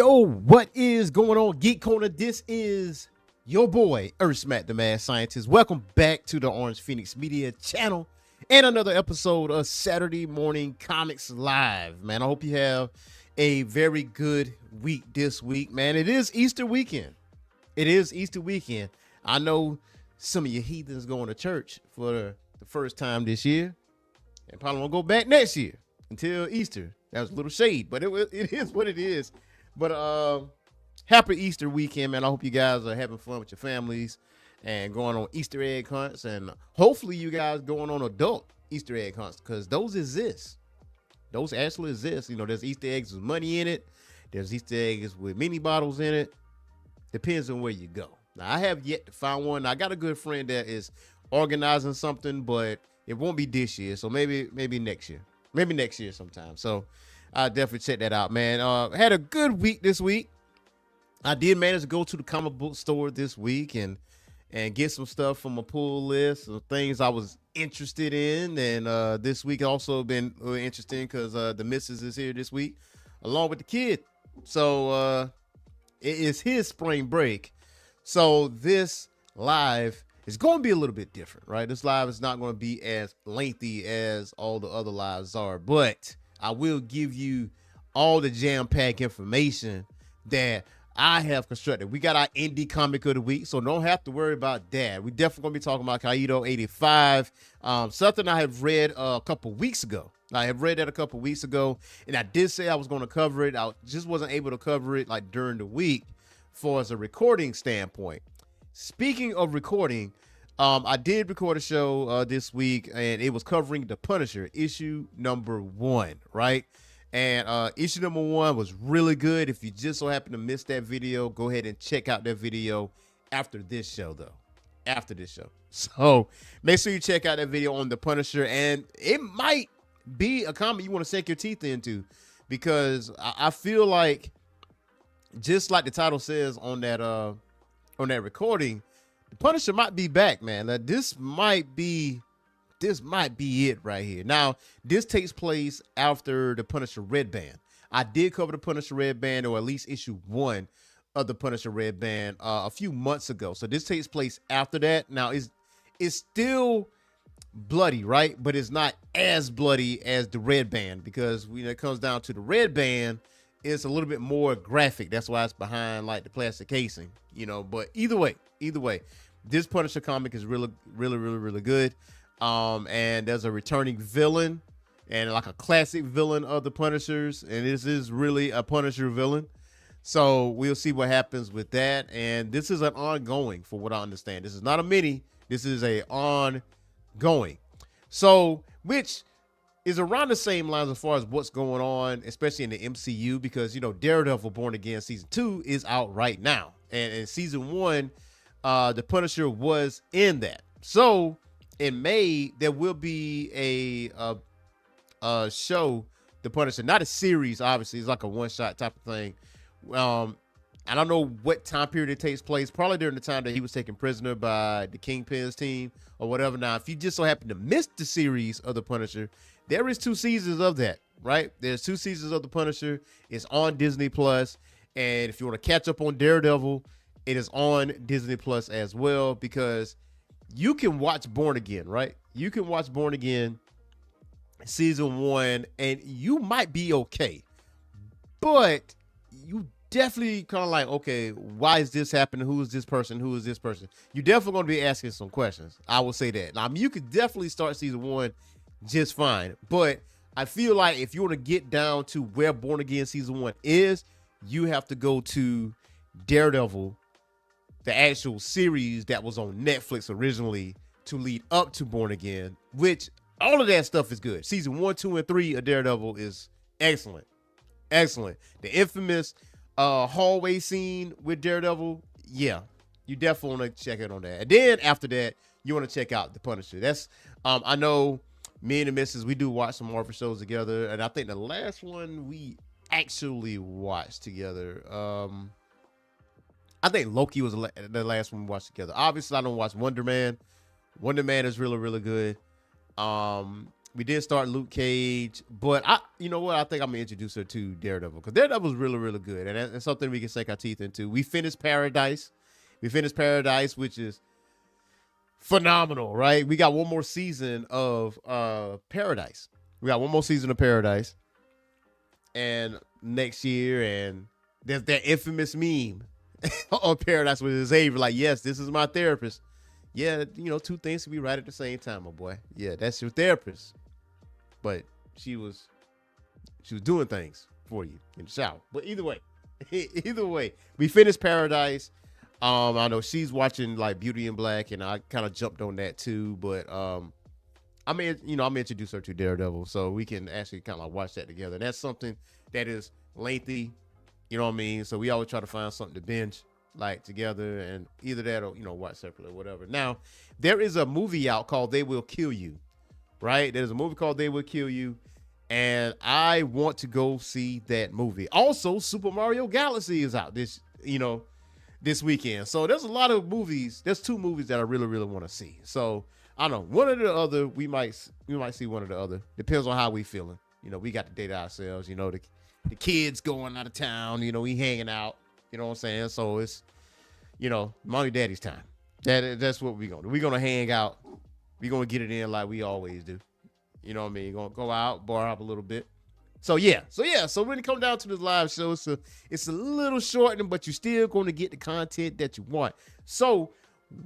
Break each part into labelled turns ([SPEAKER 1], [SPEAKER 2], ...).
[SPEAKER 1] Yo, what is going on, Geek Corner? This is your boy, Erskmac, the mad scientist. Welcome back to the Orange Phoenix Media channel and another episode of Saturday Morning Comics Live. Man, I hope you have a very good week this week, man. It is Easter weekend. It is Easter weekend. I know some of you heathens going to church for the first time this year and probably won't go back next year until Easter. That was a little shade, but it is what it is. But happy Easter weekend, man. I hope you guys are having fun with your families and going on Easter egg hunts, and hopefully you guys going on adult Easter egg hunts, because those exist. Those actually exist. You know, there's Easter eggs with money in it. There's Easter eggs with mini bottles in it. Depends on where you go. Now, I have yet to find one. I got a good friend that is organizing something, but it won't be this year. So maybe next year. Maybe next year sometime. So I'll definitely check that out, man. Had a good week this week. I did manage to go to the comic book store this week and get some stuff from a pull list of things I was interested in. And this week also been really interesting because the missus is here this week along with the kid. So it is his spring break. So this live is going to be a little bit different, right? This live is not going to be as lengthy as all the other lives are, but I will give you all the jam-packed information that I have constructed. We got our indie comic of the week, so don't have to worry about that. We definitely going to be talking about Kaito 85, something I have read a couple weeks ago. I have read that a couple weeks ago, and I did say I was going to cover it. I just wasn't able to cover it like during the week for as a recording standpoint. Speaking of recording, I did record a show this week, and it was covering The Punisher, issue number 1, right? And issue number 1 was really good. If you just so happen to miss that video, go ahead and check out that video after this show, though. After this show. So make sure you check out that video on The Punisher, and it might be a comic you want to sink your teeth into, because I feel like, just like the title says on that recording, The Punisher might be back, man. Now, this might be it right here. Now, this takes place after The Punisher Red Band. I did cover The Punisher Red Band, or at least issue 1 of The Punisher Red Band a few months ago. So this takes place after that. Now, it's still bloody, right? But it's not as bloody as the Red Band, because when it comes down to the Red Band, it's a little bit more graphic. That's why it's behind like the plastic casing, you know. But either way, this Punisher comic is really good. And there's a returning villain, and like a classic villain of the Punishers, and this is really a Punisher villain. So we'll see what happens with that. And this is an ongoing, for what I understand. This is not a mini. This is a ongoing. So, which is around the same lines as far as what's going on, especially in the MCU, because, you know, Daredevil Born Again season 2 is out right now, and in season 1, the Punisher was in that. So in May there will be a show, The Punisher, not a series. Obviously, it's like a one-shot type of thing. I don't know what time period it takes place. Probably during the time that he was taken prisoner by the Kingpin's team or whatever. Now, if you just so happen to miss the series of The Punisher, there is 2 seasons of that, right? There's 2 seasons of The Punisher. It's on Disney Plus. And if you want to catch up on Daredevil, it is on Disney Plus as well, because you can watch Born Again, right? You can watch Born Again season 1 and you might be okay. But you definitely kind of like, okay, why is this happening? Who is this person? Who is this person? You're definitely going to be asking some questions. I will say that. Now, I mean, you could definitely start season 1 just fine, but I feel like if you want to get down to where Born Again season 1 is, you have to go to Daredevil, the actual series that was on Netflix originally, to lead up to Born Again, which all of that stuff is good. Season 1, 2, and 3 of Daredevil is excellent. The infamous hallway scene with Daredevil, yeah, you definitely want to check it on that. And then after that, you want to check out The Punisher. That's I know me and the missus, we do watch some Marvel shows together, and I think the last one we actually watched together, I think Loki was the last one we watched together. Obviously, I don't watch Wonder Man. Wonder Man is really good. We did start Luke Cage, but you know what? I think I'm gonna introduce her to Daredevil because Daredevil's really, really good, and that's something we can sink our teeth into. We finished Paradise. Which is phenomenal, right? We got one more season of Paradise. And next year, and there's that infamous meme on Paradise with Xavier, like, yes, this is my therapist. Yeah, two things can be right at the same time, my boy. Yeah, that's your therapist. But she was doing things for you in the shower. But either way, we finished Paradise. I know she's watching like Beauty in Black, and I kind of jumped on that too. But I'm introduce her to Daredevil, so we can actually kind of like watch that together. And that's something that is lengthy, you know what I mean? So we always try to find something to binge like together, and either that or watch separately or whatever. Now, there is a movie out called They Will Kill You. Right? There's a movie called They Will Kill You, and I want to go see that movie. Also, Super Mario Galaxy is out this weekend. So there's a lot of movies. There's 2 movies that I really, really want to see. So I don't know, one or the other. We might see one or the other. Depends on how we feeling. We got to date ourselves. The kids going out of town. We hanging out. You know what I'm saying? So it's mommy daddy's time. That's what we're gonna do. We're gonna hang out. We're going to get it in like we always do. You know what I mean? Going to go out, bar up a little bit. So yeah. So when it comes down to this live show, it's a little shortened, but you're still going to get the content that you want. So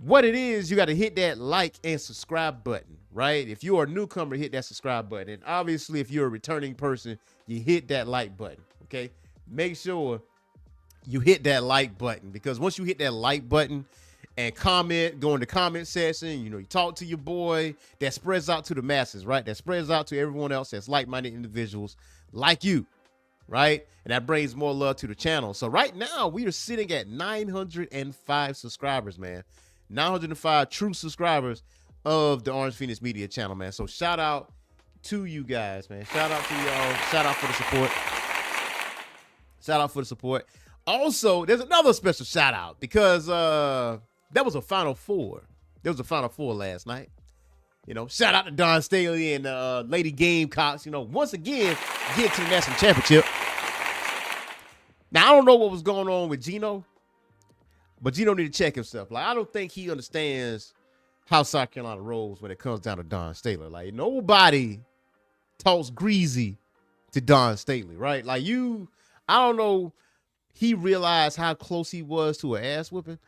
[SPEAKER 1] what it is, you got to hit that like and subscribe button, right? If you are a newcomer, hit that subscribe button. And obviously, if you're a returning person, you hit that like button, okay? Make sure you hit that like button, because once you hit that like button, and comment, go in the comment section, you talk to your boy, that spreads out to the masses, right? That spreads out to everyone else that's like-minded individuals like you, right? And that brings more love to the channel. So right now, we are sitting at 905 subscribers, man. 905 true subscribers of the Orange Phoenix Media channel, man. So shout out to you guys, man. Shout out to y'all. Shout out for the support. Also, there's another special shout out because that was a Final Four. There was a Final Four last night. Shout out to Don Staley and Lady Gamecocks. Once again, get to the national championship. Now, I don't know what was going on with Gino, but Gino need to check himself. Like, I don't think he understands how South Carolina rolls when it comes down to Don Staley. Like, nobody talks greasy to Don Staley, right? Like, I don't know. He realized how close he was to an ass whipping,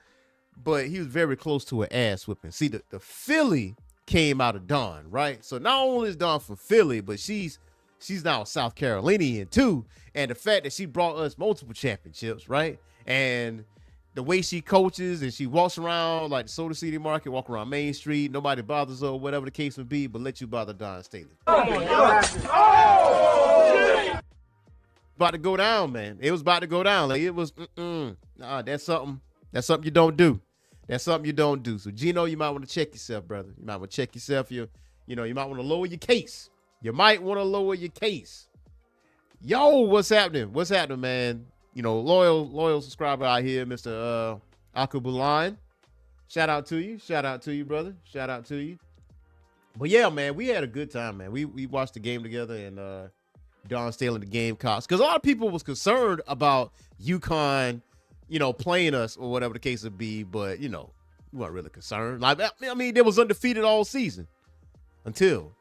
[SPEAKER 1] but he was very close to an ass whipping. See, the Philly came out of Dawn, right? So not only is Dawn from Philly, but she's now a South Carolinian too. And the fact that she brought us multiple championships, right? And the way she coaches and she walks around like the Soda City Market, walk around Main Street, nobody bothers her, whatever the case may be, but let you bother Don Staley. About to go down, man. It was about to go down. Like, it was, nah, that's something you don't do. That's something you don't do. So, Gino, you might want to check yourself, brother. You might want to check yourself. You might want to lower your case. Yo, what's happening? What's happening, man? Loyal subscriber out here, Mr. Akubulan. Shout out to you, brother. Shout out to you. But yeah, man, we had a good time, man. We watched the game together, and Don Staley and the Gamecocks, because a lot of people was concerned about UConn, playing us or whatever the case would be, but we weren't really concerned. Like, I mean, they was undefeated all season until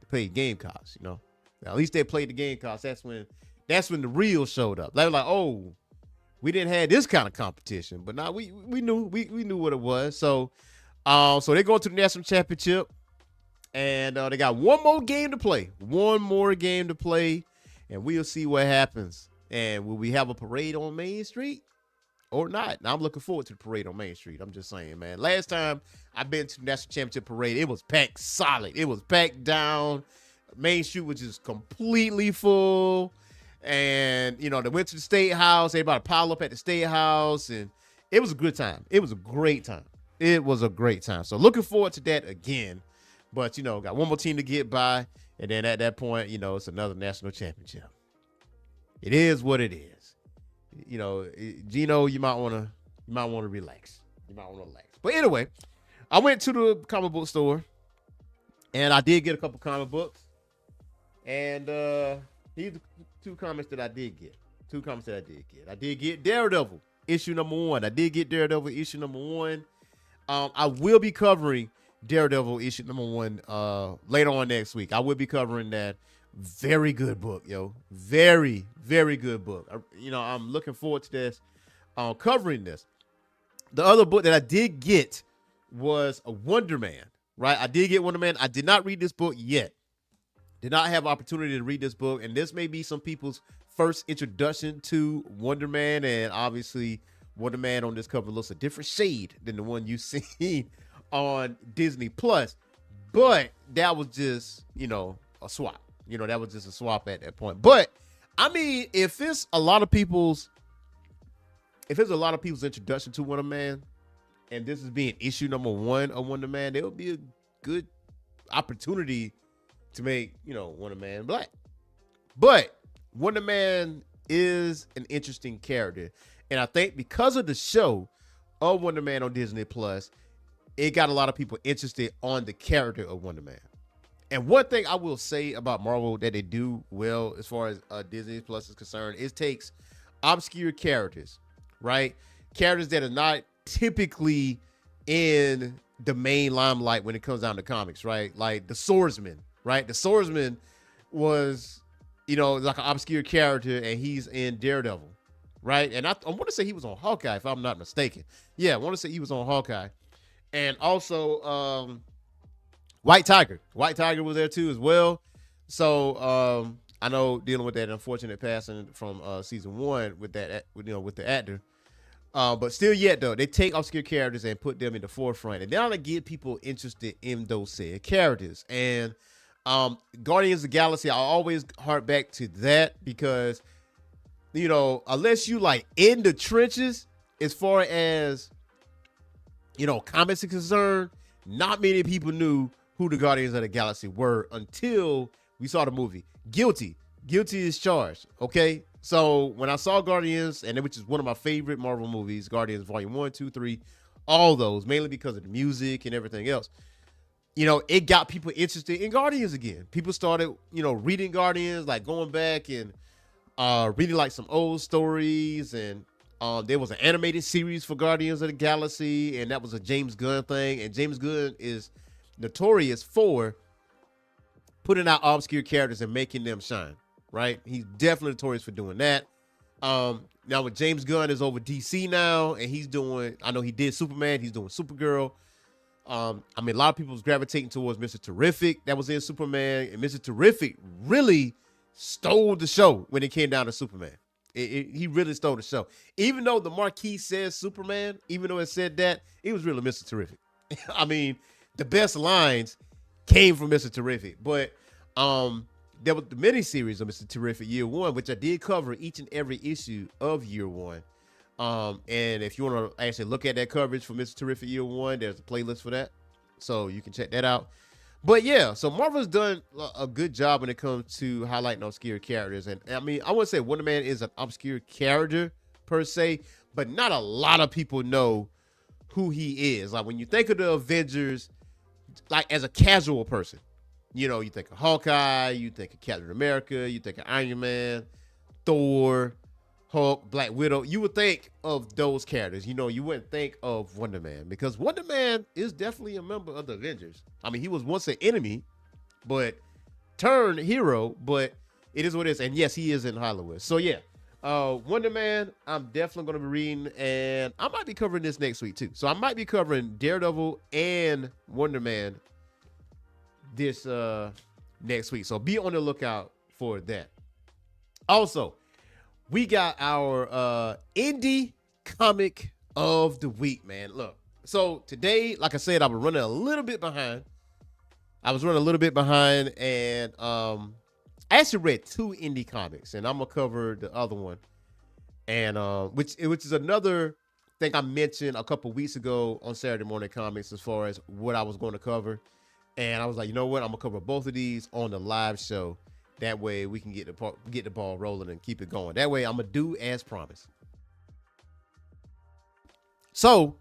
[SPEAKER 1] they played Gamecocks. Now, at least they played the Gamecocks. That's when the real showed up. They were like, oh, we didn't have this kind of competition, but now we knew what it was. So they go to the national championship. And they got one more game to play, and we'll see what happens. And will we have a parade on Main Street or not? Now, I'm looking forward to the parade on Main Street. I'm just saying, man. Last time I've been to the national championship parade, it was packed solid. It was packed down. Main Street was just completely full. And, they went to the State House. Everybody piled up at the State House. And it was a good time. It was a great time. So looking forward to that again. But, got one more team to get by. And then at that point, it's another national championship. It is what it is. Gino, you might want to relax. But anyway, I went to the comic book store. And I did get a couple comic books. And these are two comics that I did get. Two comics that I did get. I did get Daredevil issue number 1. I did get Daredevil issue number 1. I will be covering Daredevil issue number 1 later on next week. I will be covering that. Very good book, yo. Very, very good book. I'm looking forward to this, covering this. The other book that I did get was a Wonder Man, right? I did get Wonder Man. I did not read this book yet. Did not have opportunity to read this book, and this may be some people's first introduction to Wonder Man, and obviously Wonder Man on this cover looks a different shade than the one you see on Disney Plus, but that was just, a swap. That was just a swap at that point. But I mean, if it's a lot of people's introduction to Wonder Man, and this is being issue number 1 of Wonder Man, there will be a good opportunity to make, Wonder Man black. But Wonder Man is an interesting character. And I think because of the show of Wonder Man on Disney Plus, it got a lot of people interested on the character of Wonder Man. And one thing I will say about Marvel that they do well as far as Disney Plus is concerned, it takes obscure characters, right? Characters that are not typically in the main limelight when it comes down to comics, right? Like the Swordsman, right? The Swordsman was, like an obscure character, and he's in Daredevil, right? And I want to say he was on Hawkeye, if I'm not mistaken. Yeah, I want to say he was on Hawkeye. And also White Tiger. White Tiger was there too as well. So I know dealing with that unfortunate passing from season 1 with that, with the actor. But still yet though, they take obscure characters and put them in the forefront, and they're gonna get people interested in those said characters. And Guardians of the Galaxy, I always hark back to that because, unless you like in the trenches as far as, comics are concerned, not many people knew who the Guardians of the Galaxy were until we saw the movie. Guilty is charged. Okay. So when I saw Guardians, and which is one of my favorite Marvel movies, Guardians Volume 1, 2, 3, all those, mainly because of the music and everything else, it got people interested in Guardians again. People started, reading Guardians, like going back and reading like some old stories. And there was an animated series for Guardians of the Galaxy, and that was a James Gunn thing. And James Gunn is notorious for putting out obscure characters and making them shine, right? He's definitely notorious for doing that. Now with James Gunn is over DC now, and he's doing, I know he did Superman, he's doing Supergirl. A lot of people was gravitating towards Mr. Terrific that was in Superman, and Mr. Terrific really stole the show when it came down to Superman. He really stole the show. Even though the marquee says Superman, even though it said that, it was really Mr. Terrific. The best lines came from Mr. Terrific. But there was the miniseries of Mr. Terrific Year 1, which I did cover each and every issue of Year 1. And if you want to actually look at that coverage for Mr. Terrific Year 1, there's a playlist for that, so you can check that out. But yeah, so Marvel's done a good job when it comes to highlighting obscure characters. And I wouldn't say Wonder Man is an obscure character per se, but not a lot of people know who he is. Like when you think of the Avengers, like as a casual person, you think of Hawkeye, you think of Captain America, you think of Iron Man, Thor, Hulk, Black Widow. You would think of those characters. You wouldn't think of Wonder Man, because Wonder Man is definitely a member of the Avengers. He was once an enemy, but turned hero, but it is what it is. And yes, he is in Hollywood. So yeah, Wonder Man, I'm definitely going to be reading, and I might be covering this next week too. So I might be covering Daredevil and Wonder Man this next week. So be on the lookout for that. Also, we got our indie comic of the week, man. Look, so today, like I said, I was running a little bit behind. And I actually read 2 indie comics, and I'm gonna cover the other one, and which is another thing I mentioned a couple weeks ago on Saturday Morning Comics as far as what I was going to cover. And I was like, you know what? I'm gonna cover both of these on the live show. That way we can get the ball rolling and keep it going. That way I'm gonna do as promised. So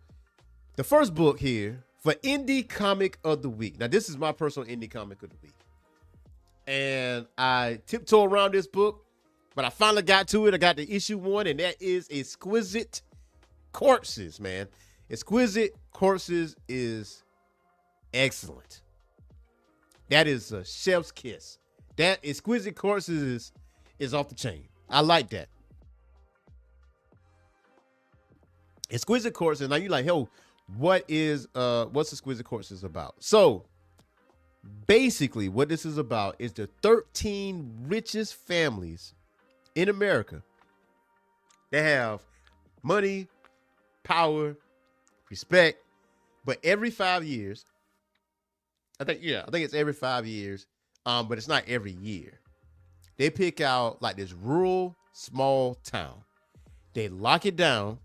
[SPEAKER 1] the first book here For indie comic of the week. Now, this is my personal indie comic of the week. And I tiptoe around this book, but I finally got to it. I got the issue 1, and that is Exquisite Corpses, man. Exquisite Corpses is excellent. That is a chef's kiss. That Exquisite Corpses is off the chain. I like that. Exquisite Corpses. Now you're like, yo, what's Exquisite Corpses about? So basically what this is about is the 13 richest families in America that have money, power, respect, but every 5 years, I think it's every 5 years, but it's not every year. They pick out like this rural small town. They lock it down,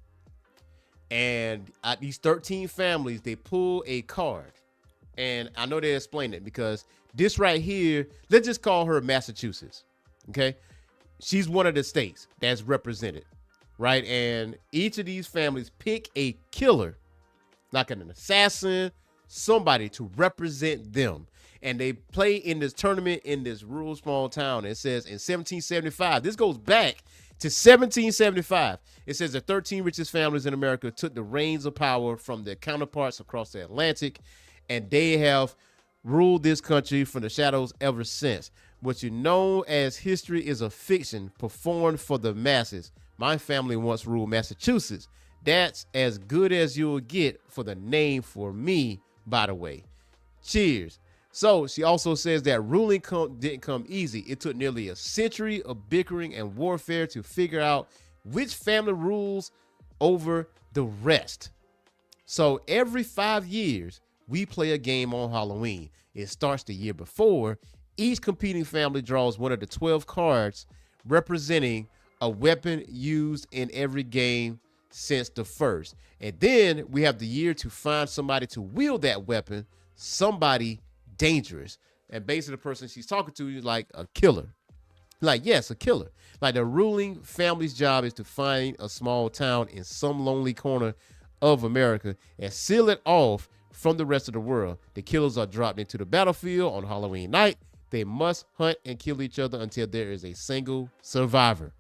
[SPEAKER 1] and at these 13 families, they pull a card. And I know they explain it because this right here, let's just call her Massachusetts. Okay. She's one of the states that's represented, right? And each of these families pick a killer, like an assassin, somebody to represent them. And they play in this tournament in this rural small town. It says in 1775, this goes back to 1775. It says the 13 richest families in America took the reins of power from their counterparts across the Atlantic, and they have ruled this country from the shadows ever since. What you know as history is a fiction performed for the masses. My family once ruled Massachusetts. That's as good as you'll get for the name for me, by the way. Cheers. So she also says that ruling didn't come easy. It took nearly a century of bickering and warfare to figure out which family rules over the rest. So every 5 years, we play a game on Halloween. It starts the year before. Each competing family draws one of the 12 cards representing a weapon used in every game since the first. And then we have the year to find somebody to wield that weapon, somebody dangerous. And basically the person she's talking to is like a killer. Like, yes, a killer. Like the ruling family's job is to find a small town in some lonely corner of America and seal it off from the rest of the world. The killers are dropped into the battlefield on Halloween night. They must hunt and kill each other until there is a single survivor.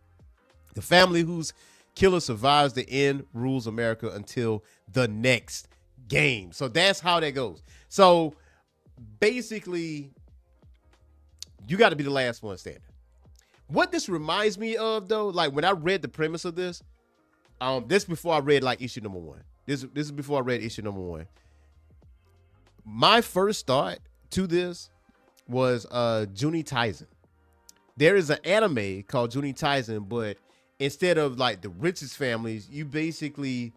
[SPEAKER 1] The family whose killer survives the end rules America until the next game. So that's how that goes. So basically, you got to be the last one standing. What this reminds me of, though, like when I read the premise of this, this before I read like issue number 1. This is before I read issue number 1. My first thought to this was Juni Taisen. There is an anime called Juni Taisen, but instead of like the richest families, you basically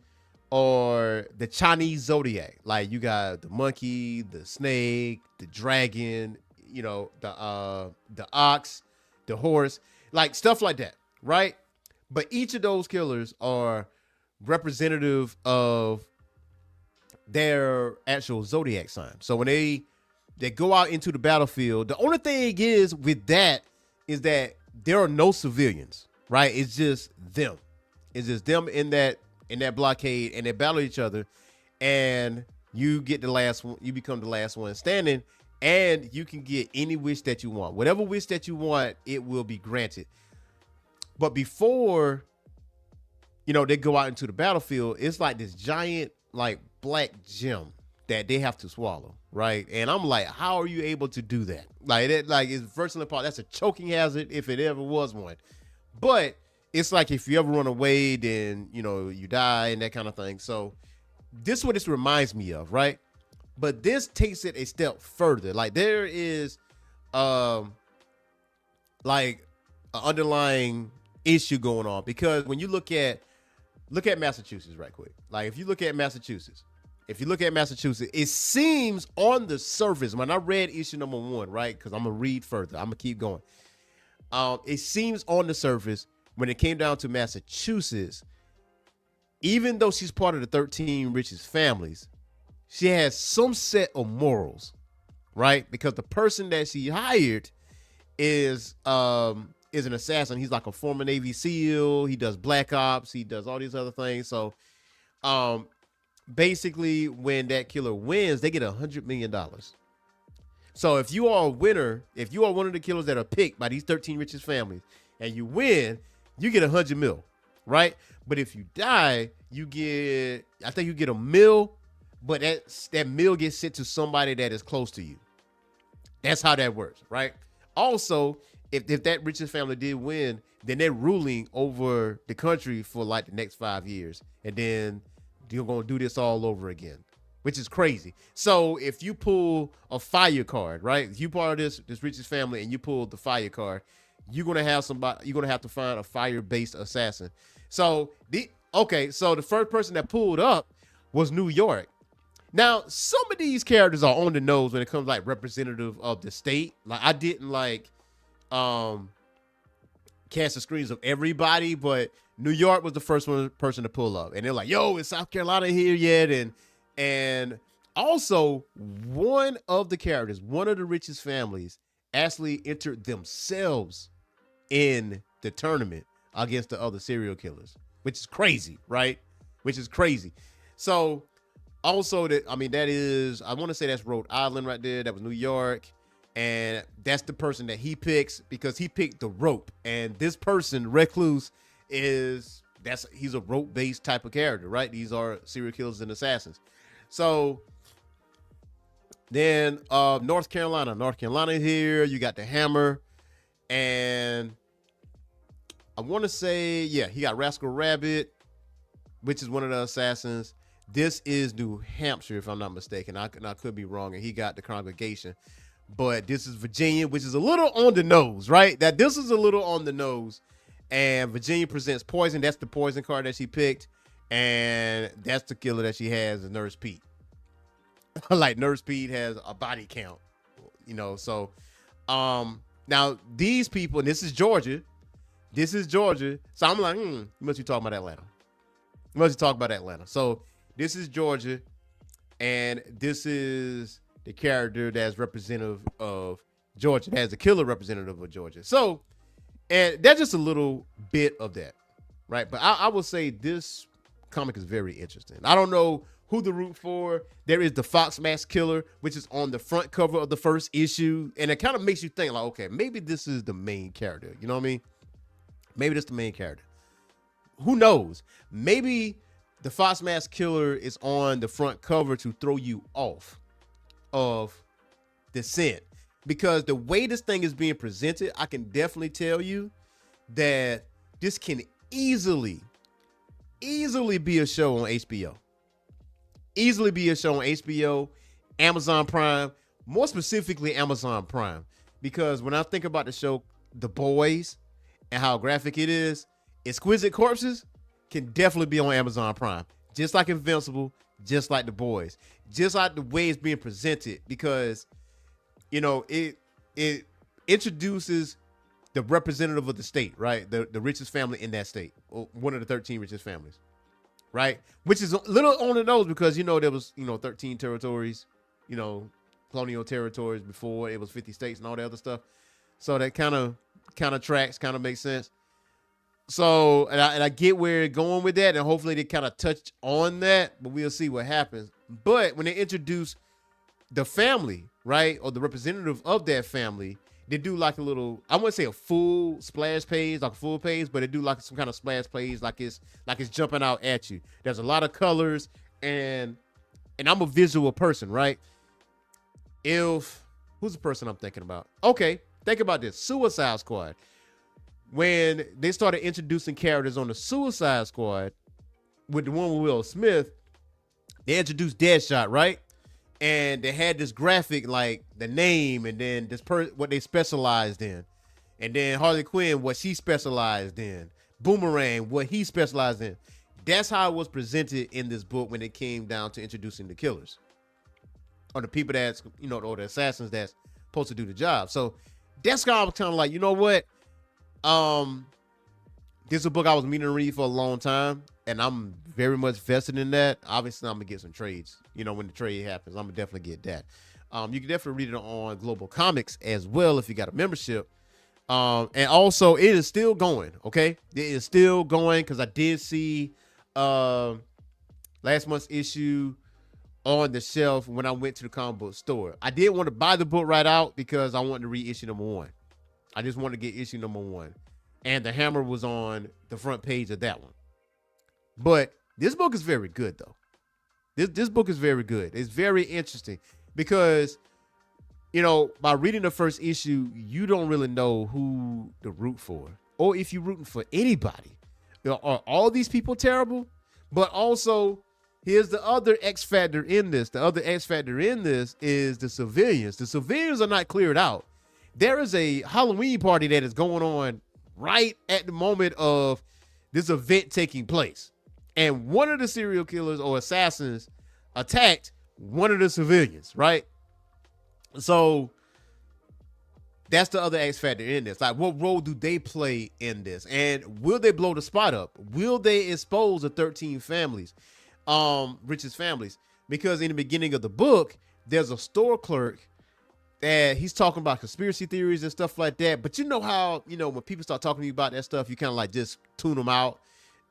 [SPEAKER 1] are the Chinese zodiac. Like you got the monkey, the snake, the dragon, you know, the ox, the horse, like stuff like that, right? But each of those killers are representative of their actual zodiac sign. So when they go out into the battlefield, the only thing is with that is that there are no civilians, right? It's just them. It's just them in that blockade, and they battle each other, and you get the last one. You become the last one standing, and you can get any wish that you want. Whatever wish that you want, it will be granted. But before, you know, they go out into the battlefield, it's like this giant, like black gem that they have to swallow, right? And I'm like, how are you able to do that? Like that, like it's virtually impossible. That's a choking hazard if it ever was one. But it's like if you ever run away, then you know you die and that kind of thing. So this is what this reminds me of, right? But this takes it a step further. Like there is, like an underlying issue going on, because when you look at Massachusetts right quick. Like if you look at Massachusetts, it seems on the surface, when I read issue number 1, right? Because I'm gonna read further. I'm gonna keep going. It seems on the surface when it came down to Massachusetts, even though she's part of the 13 richest families, she has some set of morals, right? Because the person that she hired is an assassin. He's like a former Navy SEAL. He does black ops. He does all these other things. So, basically when that killer wins, they get $100 million. So if you are a winner, if you are one of the killers that are picked by these 13 richest families and you win, you get 100 mil, right? But if you die, you get, I think you get $1 mil, but that mil gets sent to somebody that is close to you. That's how that works, right? Also, if that richest family did win, then they're ruling over the country for like the next 5 years. And then you're going to do this all over again, which is crazy. So if you pull a fire card, right? If you part of this richest family and you pull the fire card, you're going to have to find a fire-based assassin. So the first person that pulled up was New York. Now, some of these characters are on the nose when it comes like representative of the state. Like I didn't cast the screens of everybody, but New York was the first person to pull up. And they're like, yo, is South Carolina here yet? And also one of the characters, one of the richest families actually entered themselves in the tournament against the other serial killers, which is crazy, right? Which is crazy. So also I want to say that's Rhode Island right there. That was New York. And that's the person that he picks because he picked the rope. And this person, Recluse, he's a rope-based type of character, right? These are serial killers and assassins. So then North Carolina here, you got the Hammer. And I want to say, he got Rascal Rabbit, which is one of the assassins. This is New Hampshire, if I'm not mistaken. I could be wrong. And he got the Congregation. But this is Virginia, which is a little on the nose, right? This is a little on the nose. And Virginia presents Poison. That's the Poison card that she picked. And that's the killer that she has, is Nurse Pete. Like Nurse Pete has a body count, So now these people, and this is Georgia. So I'm like, you must be talking about Atlanta. So this is Georgia. And this is the character that's representative of Georgia. That has the killer representative of Georgia. So, and that's just a little bit of that, right? But I will say this comic is very interesting. I don't know who to root for. There is the M.A.S.K killer, which is on the front cover of the first issue. And it kind of makes you think like, okay, maybe this is the main character. You know what I mean? Maybe that's the main character. Who knows? Maybe the M.A.S.K killer is on the front cover to throw you off of the scent, because the way this thing is being presented, I can definitely tell you that this can easily be a show on HBO. Easily be a show on HBO, Amazon Prime, more specifically Amazon Prime, because when I think about the show The Boys and how graphic it is, Exquisite Corpses can definitely be on Amazon Prime, just like Invincible, just like The Boys, just like the way it's being presented, because it introduces the representative of the state, right? The richest family in that state, one of the 13 richest families, right? Which is a little on the nose because there was 13 territories, colonial territories before it was 50 states and all the other stuff. So that kind of tracks, kind of makes sense. So, and I get where they're going with that, and hopefully they kind of touch on that, but we'll see what happens. But when they introduce the family, right, or the representative of that family, they do like a little, I wouldn't say a full splash page, like a full page, but they do like some kind of splash page, like it's jumping out at you. There's a lot of colors, and I'm a visual person, right? Who's the person I'm thinking about? Okay, think about this. Suicide Squad. When they started introducing characters on the Suicide Squad with the one with Will Smith, they introduced Deadshot, right? And they had this graphic, like the name, and then what they specialized in. And then Harley Quinn, what she specialized in. Boomerang, what he specialized in. That's how it was presented in this book when it came down to introducing the killers. Or the people that's, or the assassins that's supposed to do the job. So that's kind of like, you know what? This is a book I was meaning to read for a long time, and I'm very much vested in that. Obviously, I'm gonna get some trades. When the trade happens, I'm gonna definitely get that. You can definitely read it on Global Comics as well if you got a membership. And also, it is still going. Okay, it is still going because I did see last month's issue on the shelf when I went to the comic book store. I did want to buy the book right out because I wanted to read issue number 1. I just wanted to get issue number 1. And the hammer was on the front page of that one. But this book is very good, though. This book is very good. It's very interesting because, you know, by reading the first issue, you don't really know who to root for, or if you're rooting for anybody. You know, are all these people terrible? But also, here's the other X factor in this. The other X factor in this is the civilians. The civilians are not cleared out. There is a Halloween party that is going on right at the moment of this event taking place. And one of the serial killers or assassins attacked one of the civilians, right? So that's the other X factor in this. Like, what role do they play in this? And will they blow the spot up? Will they expose the 13 families, richest families? Because in the beginning of the book, there's a store clerk that he's talking about conspiracy theories and stuff like that. But you know how, you know, when people start talking to you about that stuff, you kind of like just tune them out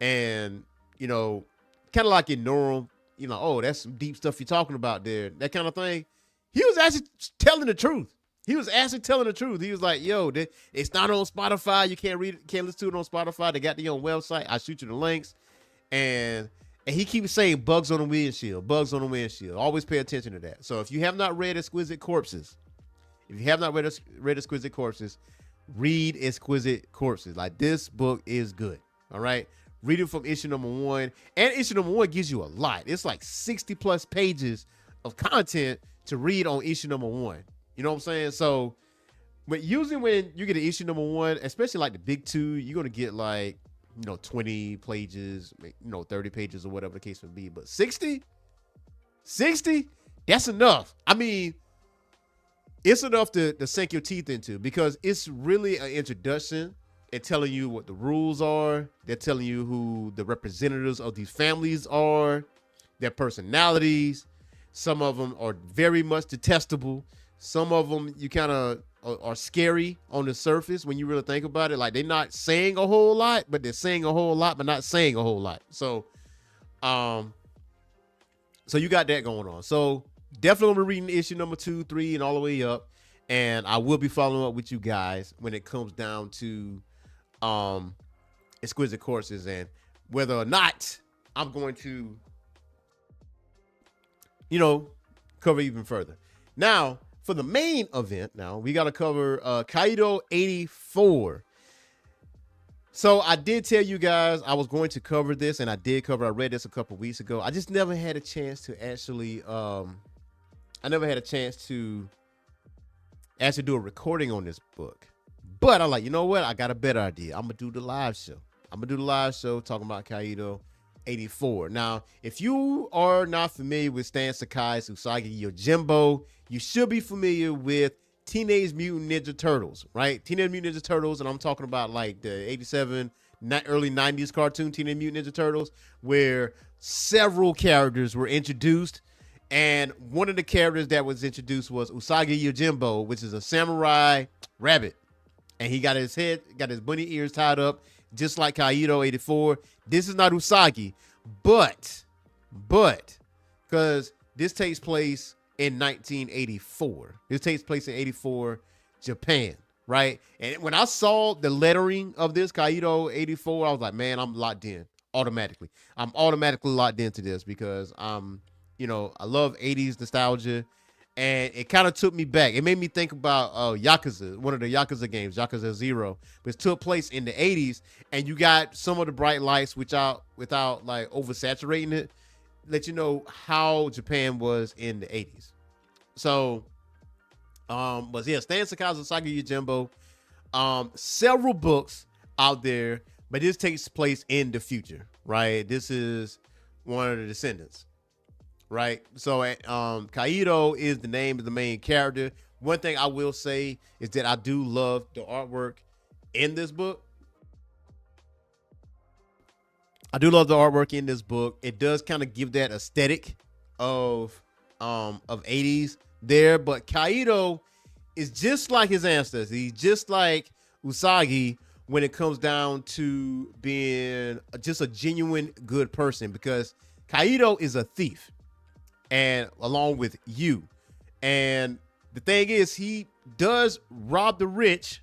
[SPEAKER 1] and, you know, kind of like ignore them. You know, oh, that's some deep stuff you're talking about there. That kind of thing. He was actually telling the truth. He was actually telling the truth. He was like, yo, it's not on Spotify. You can't read it, can't listen to it on Spotify. They got their own website. I shoot you the links. And he keeps saying bugs on the windshield, bugs on the windshield. Always pay attention to that. So if you have not read Exquisite Corpses, read Exquisite Corpses, read Exquisite Corpses. Like, this book is good. All right. Read it from issue number 1. And issue number 1 gives you a lot. It's like 60 plus pages of content to read on issue number 1. You know what I'm saying? So, but usually when you get an issue number 1, especially like the big 2, you're going to get like, you know, 20 pages, you know, 30 pages or whatever the case may be. But 60, that's enough. I mean, it's enough to sink your teeth into because it's really an introduction. They're telling you what the rules are. They're telling you who the representatives of these families are, their personalities. Some of them are very much detestable. Some of them you kind of are scary on the surface when you really think about it. Like, they're not saying a whole lot, but they're saying a whole lot, but not saying a whole lot. So, so you got that going on. So definitely gonna be reading issue number 2, 3, and all the way up. And I will be following up with you guys when it comes down to Exquisite Courses and whether or not I'm going to, you know, cover even further. Now, for the main event, now we got to cover Kaito 84. So I did tell you guys I was going to cover this, and I did cover. I read this a couple weeks ago. I just never had a chance to actually, do a recording on this book. But I'm like, you know what? I got a better idea. I'm gonna do the live show. Talking about Kaito 84. Now, if you are not familiar with Stan Sakai's Usagi Yojimbo, you should be familiar with Teenage Mutant Ninja Turtles, right? Teenage Mutant Ninja Turtles, and I'm talking about like the 87, early 90s cartoon Teenage Mutant Ninja Turtles, where several characters were introduced. And one of the characters that was introduced was Usagi Yojimbo, which is a samurai rabbit. And he got his bunny ears tied up, just like Kaito 84. This is not Usagi, but, because this takes place in 1984. This takes place in 84, Japan, right? And when I saw the lettering of this, Kaito 84, I was like, man, I'm locked in automatically. I'm automatically locked into this because you know, I love 80s nostalgia. And it kind of took me back. It made me think about Yakuza, one of the Yakuza games, Yakuza 0, which took place in the 80s. And you got some of the bright lights without like oversaturating it, let you know how Japan was in the 80s. So, but yeah, Stan Sakai's Usagi Yojimbo. Several books out there, but this takes place in the future, right? This is one of the descendants. Right. So Kaito is the name of the main character. One thing I will say is that I do love the artwork in this book. It does kind of give that aesthetic of 80s there, but Kaito is just like his ancestors. He's just like Usagi when it comes down to being just a genuine good person, because Kaito is a thief, and along with you. And the thing is, he does rob the rich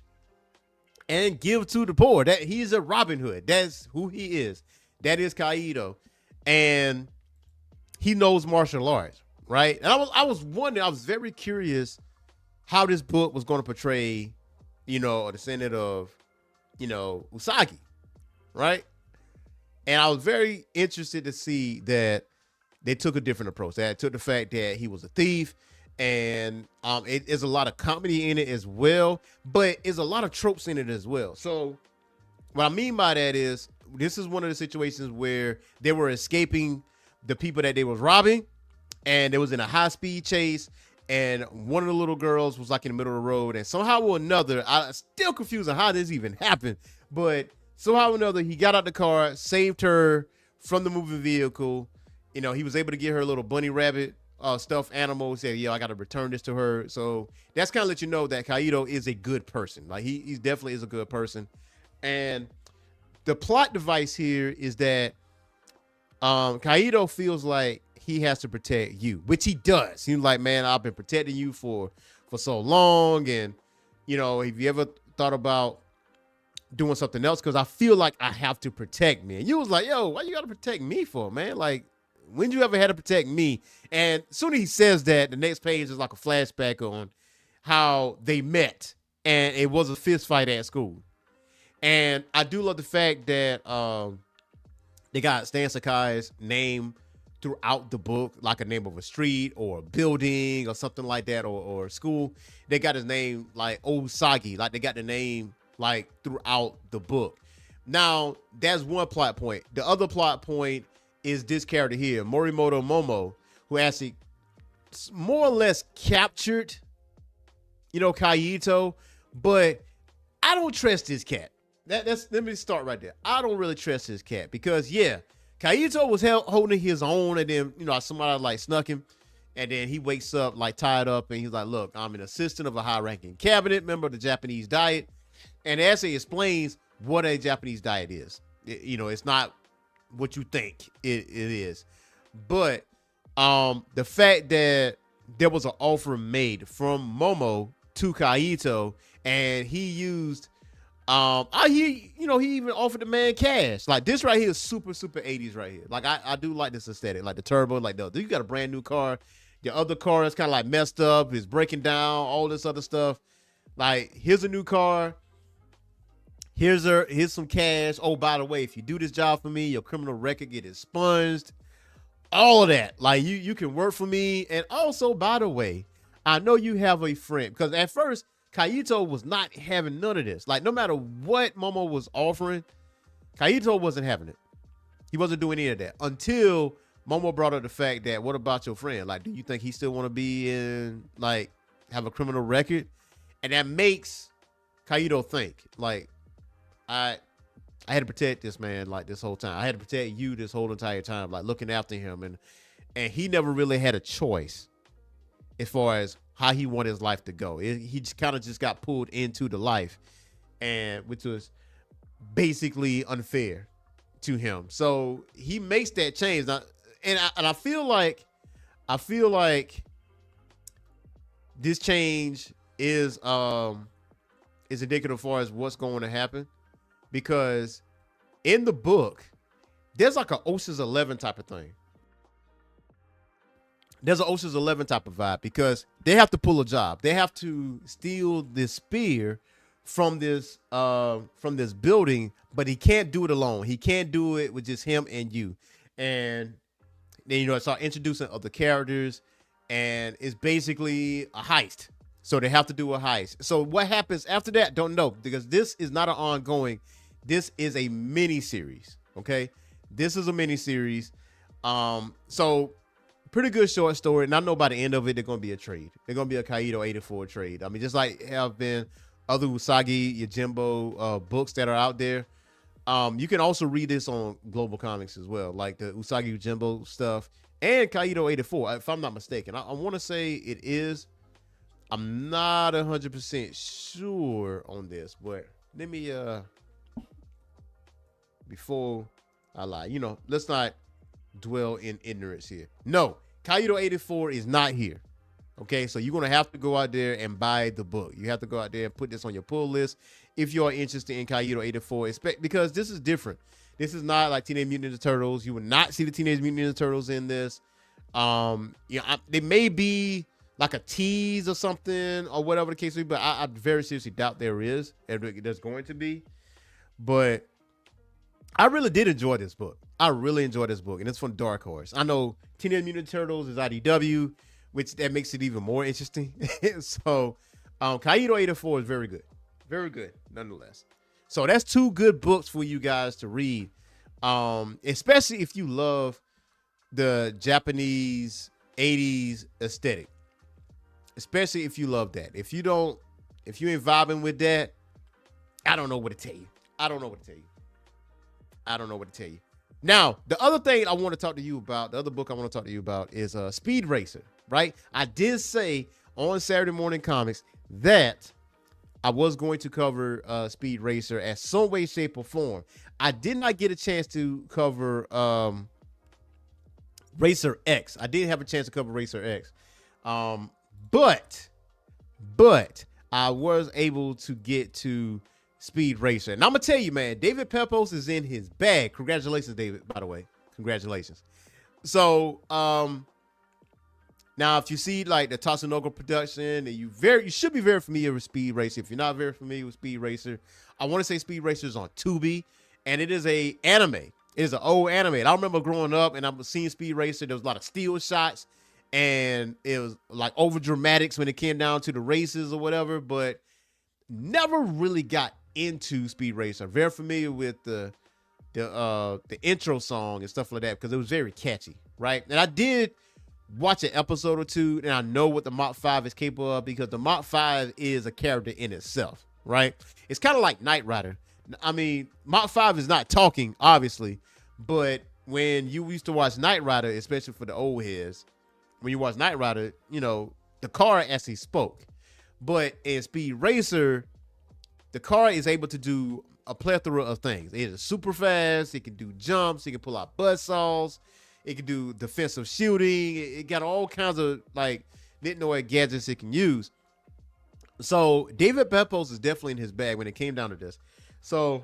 [SPEAKER 1] and give to the poor. That he's a Robin Hood. That's who he is. That is Kaito. And he knows martial arts, right? And I was wondering, I was very curious how this book was going to portray, the descendant of, Usagi, right? And I was very interested to see that they took a different approach. They took the fact that he was a thief, and it is a lot of comedy in it as well, but it's a lot of tropes in it as well. So what I mean by that is, this is one of the situations where they were escaping the people that they was robbing, and they was in a high-speed chase, and one of the little girls was like in the middle of the road, and somehow or another, I'm still confused on how this even happened, but somehow or another, he got out the car, saved her from the moving vehicle. He was able to get her a little bunny rabbit stuffed animal. Said, I got to return this to her. So that's kind of let you know that Kaito is a good person. Like he definitely is a good person. And the plot device here is that Kaito feels like he has to protect you, which he does. He's like, man, I've been protecting you for so long. And, have you ever thought about doing something else? Because I feel like I have to protect me. And you was like, yo, why you got to protect me for, man? Like, when you ever had to protect me? And as soon as he says that, the next page is like a flashback on how they met. And it was a fist fight at school. And I do love the fact that they got Stan Sakai's name throughout the book, like a name of a street or a building or something like that, or a school. They got his name like Osagi, like they got the name like throughout the book. Now, that's one plot point. The other plot point is this character here, Morimoto Momo, who actually more or less captured, Kaito, but I don't trust this cat. Let me start right there. I don't really trust this cat because, Kaito was holding his own, and then, somebody like snuck him, and then he wakes up like tied up, and he's like, look, I'm an assistant of a high-ranking cabinet member of the Japanese diet, and it actually explains what a Japanese diet is. It's not what you think it is, but the fact that there was an offer made from Momo to Kaito, and he used he even offered the man cash. Like this right here is super 80s right here. Like I do like this aesthetic, like the turbo, like you got a brand new car, your other car is kind of like messed up, it's breaking down, all this other stuff. Like here's a new car, here's some cash. Oh, by the way, if you do this job for me, your criminal record get expunged. All of that. Like you can work for me. And also, by the way, I know you have a friend, because at first Kaito was not having none of this. Like no matter what Momo was offering, Kaito wasn't having it. He wasn't doing any of that until Momo brought up the fact that, what about your friend? Like, do you think he still want to be in, like, have a criminal record? And that makes Kaito think, like, I had to protect this man like this whole time. I had to protect you this whole entire time, like looking after him. And he never really had a choice as far as how he wanted his life to go. He just kind of just got pulled into the life, and which was basically unfair to him. So he makes that change. Now, and I feel like this change is indicative as far as what's going to happen, because in the book there's like an Ocean's 11 type of thing. There's an Ocean's 11 type of vibe, because they have to pull a job. They have to steal this spear from this building, but he can't do it alone. He can't do it with just him and you. And then, I start introducing other characters, and it's basically a heist. So they have to do a heist. So what happens after that, don't know, because this is not an ongoing. This is a mini series. Okay, this is a mini series. So pretty good short story, and I know by the end of it, they're going to be a trade. They're going to be a Kaito 84 trade. I mean, just like have been other Usagi Yojimbo books that are out there. You can also read this on Global Comics as well, like the Usagi Yojimbo stuff and Kaito 84, if I'm not mistaken. I want to say it is. I'm not 100% sure on this, but let me, before I lie, let's not dwell in ignorance here. No, Kaito 84 is not here. Okay, so you're going to have to go out there and buy the book. You have to go out there and put this on your pull list if you are interested in Kaito 84, because this is different. This is not like Teenage Mutant Ninja Turtles. You will not see the Teenage Mutant Ninja Turtles in this. They may be like a tease or something or whatever the case may be, but I very seriously doubt there is, and there's going to be. But I really did enjoy this book. I really enjoyed this book, and it's from Dark Horse. I know Teenage Mutant Ninja Turtles is IDW, which that makes it even more interesting. So Kaito 84 is very good nonetheless. So that's 2 good books for you guys to read, especially if you love the Japanese 80s aesthetic, especially if you love that. If you ain't vibing with that, I don't know what to tell you. Now, the other thing I want to talk to you about, the other book I want to talk to you about is Speed Racer, right? I did say on Saturday Morning Comics that I was going to cover Speed Racer at some way, shape, or form. I did not get a chance to cover Racer X. I did have a chance to cover Racer X. But I was able to get to Speed Racer. And I'm going to tell you, man, David Pepos is in his bag. Congratulations, David, by the way. Congratulations. So, now, if you see like the Tatsunoko production, and you should be very familiar with Speed Racer. If you're not very familiar with Speed Racer, I want to say Speed Racer is on Tubi, and it is a anime. It is an old anime. And I remember growing up, and I was seeing Speed Racer. There was a lot of steel shots, and it was like over dramatics when it came down to the races or whatever. But never really got into Speed Racer. I'm very familiar with the intro song and stuff like that because it was very catchy, right? And I did watch an episode or 2, and I know what the Mach 5 is capable of because the Mach 5 is a character in itself, right? It's kind of like Knight Rider. I mean, Mach 5 is not talking, obviously, but when you used to watch Knight Rider, especially for the old heads, when you watch Knight Rider, you know, the car actually spoke. But in Speed Racer, the car is able to do a plethora of things. It is super fast. It can do jumps. It can pull out buzzsaws. It can do defensive shooting. It got all kinds of like Nintendo gadgets it can use. So David Pepos is definitely in his bag when it came down to this. So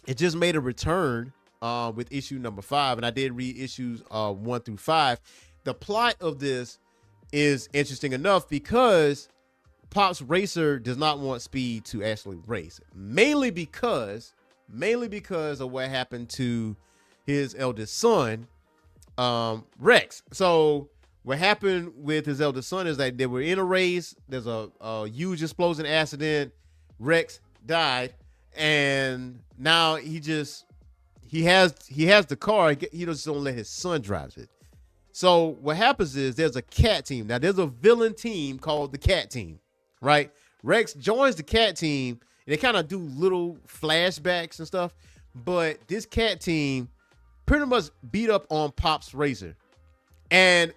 [SPEAKER 1] it just made a return with issue number 5, and I did read issues 1 through 5. The plot of this is interesting enough because Pops Racer does not want Speed to actually race, mainly because of what happened to his eldest son, Rex. So what happened with his eldest son is that they were in a race. There's a huge explosion accident. Rex died, and now he has the car. He just don't let his son drive it. So what happens is there's a cat team. Now there's a villain team called the Cat Team, right? Rex joins the Cat Team, and they kind of do little flashbacks and stuff. But this Cat Team pretty much beat up on Pops Racer. And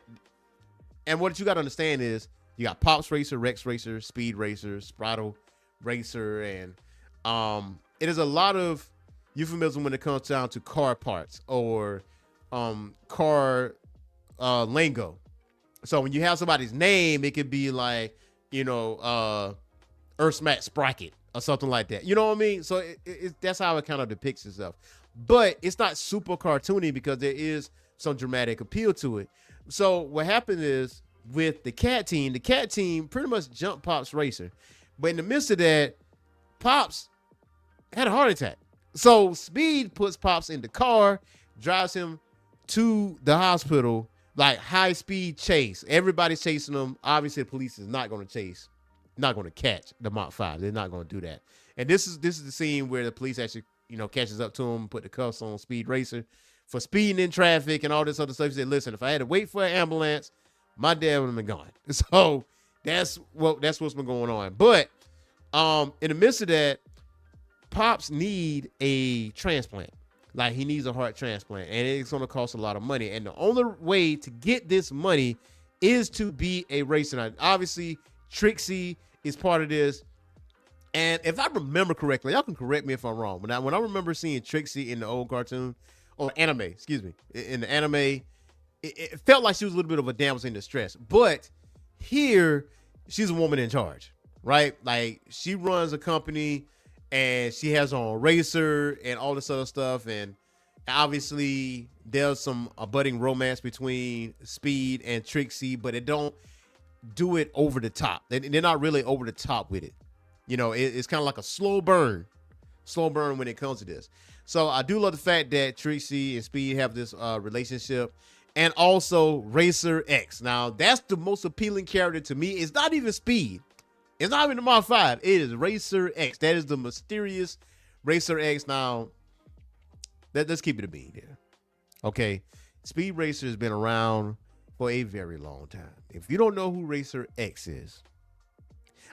[SPEAKER 1] what you got to understand is you got Pops Racer, Rex Racer, Speed Racer, Spraddle Racer, and it is a lot of euphemism when it comes down to car parts or car lingo. So when you have somebody's name, it could be like, you know, Erskmac Sprocket or something like that. You know what I mean? So that's how it kind of depicts itself. But it's not super cartoony because there is some dramatic appeal to it. So what happened is with the Cat Team pretty much jumped Pops Racer. But in the midst of that, Pops had a heart attack. So Speed puts Pops in the car, drives him to the hospital, like high speed chase. Everybody's chasing him. Obviously, the police is not going to catch the Mach 5. They're not going to do that. And this is the scene where the police actually, you know, catches up to him, put the cuffs on Speed Racer for speeding in traffic and all this other stuff. He said, listen, if I had to wait for an ambulance, my dad would have been gone. So that's what's been going on. But in the midst of that, Pops need a transplant. Like he needs a heart transplant, and it's going to cost a lot of money. And the only way to get this money is to be a racer. Now, obviously, Trixie is part of this. And if I remember correctly, y'all can correct me if I'm wrong. When I remember seeing Trixie in the old cartoon, or anime, excuse me. In the anime, it felt like she was a little bit of a damsel in distress. But here, she's a woman in charge, right? Like, she runs a company and she has her own racer and all this other stuff. And obviously, there's a budding romance between Speed and Trixie, but it don't do it over the top. They're not really over the top with it. You know, it's kind of like a slow burn when it comes to this. So I do love the fact that Trixie and Speed have this relationship, and also Racer X. Now, that's the most appealing character to me. It's not even Speed. It's not even the Mark 5. It is Racer X. That is the mysterious Racer X. Now, let's keep it a bean here. Okay, Speed Racer has been around for a very long time. If you don't know who Racer X is,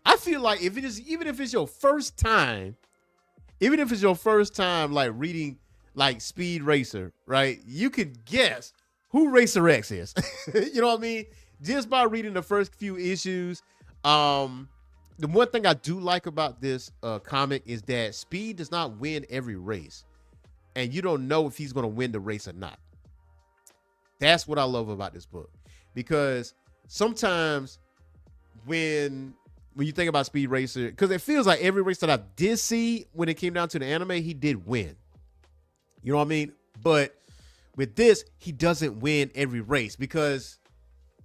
[SPEAKER 1] I feel like even if it's your first time like reading like Speed Racer, right? You could guess who Racer X is. You know what I mean? Just by reading the first few issues. The one thing I do like about this comic is that Speed does not win every race, and you don't know if he's going to win the race or not. That's what I love about this book, because sometimes when you think about Speed Racer, because it feels like every race that I did see when it came down to the anime, he did win. You know what I mean? But with this, he doesn't win every race, because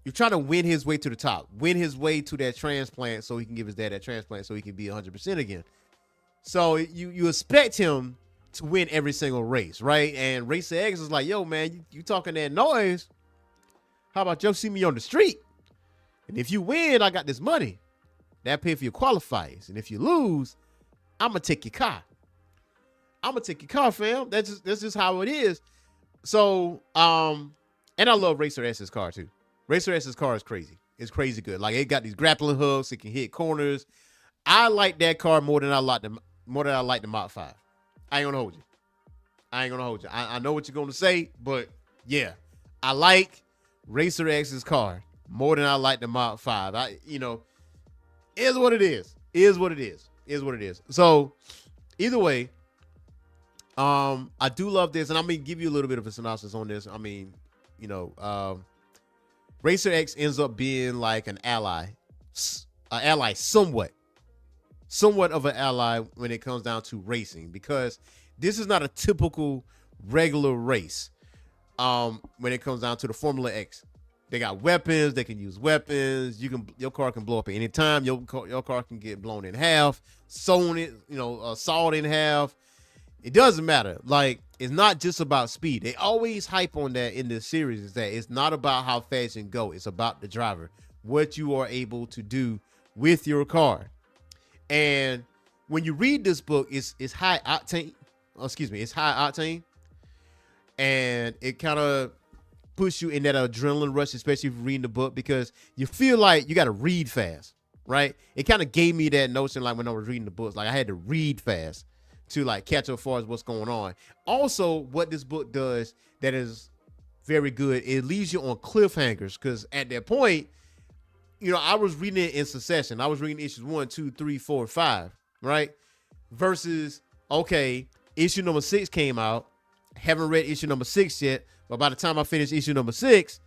[SPEAKER 1] you're trying to win his way to the top, win his way to that transplant so he can give his dad that transplant so he can be 100% again. So you expect him to win every single race, right? And Racer X is like, yo, man, you talking that noise. How about you see me on the street? And if you win, I got this money. That pay for your qualifiers. And if you lose, I'm going to take your car. I'm going to take your car, fam. That's just how it is. So, and I love Racer S's car too. Racer S's car is crazy. It's crazy good. Like, it got these grappling hooks. It can hit corners. I like that car more than I like the M.A.S.K 5. I ain't gonna hold you. I know what you're gonna say, but yeah, I like Racer X's car more than I like the M.A.S.K 5. Is what it is. So either way, I do love this, and I'm gonna give you a little bit of a synopsis on this. I mean, Racer X ends up being like an ally somewhat of an ally when it comes down to racing, because this is not a typical regular race. When it comes down to the Formula X, they got weapons. They can use weapons. Your car can blow up at any time. Your car can get blown in half, sawed in half. It doesn't matter. Like, it's not just about speed. They always hype on that in this series, is that it's not about how fast you can go. It's about the driver, what you are able to do with your car. And when you read this book, it's high octane. It's high octane. And it kind of puts you in that adrenaline rush, especially if you're reading the book, because you feel like you got to read fast, right? It kind of gave me that notion, like when I was reading the books, like I had to read fast to like catch up as far as what's going on. Also, what this book does that is very good, it leaves you on cliffhangers, because at that point, I was reading it in succession. I was reading issues 1, 2, 3, 4, 5, right? Versus, okay, issue number 6 came out. Haven't read issue number 6 yet, but by the time I finish issue number 6,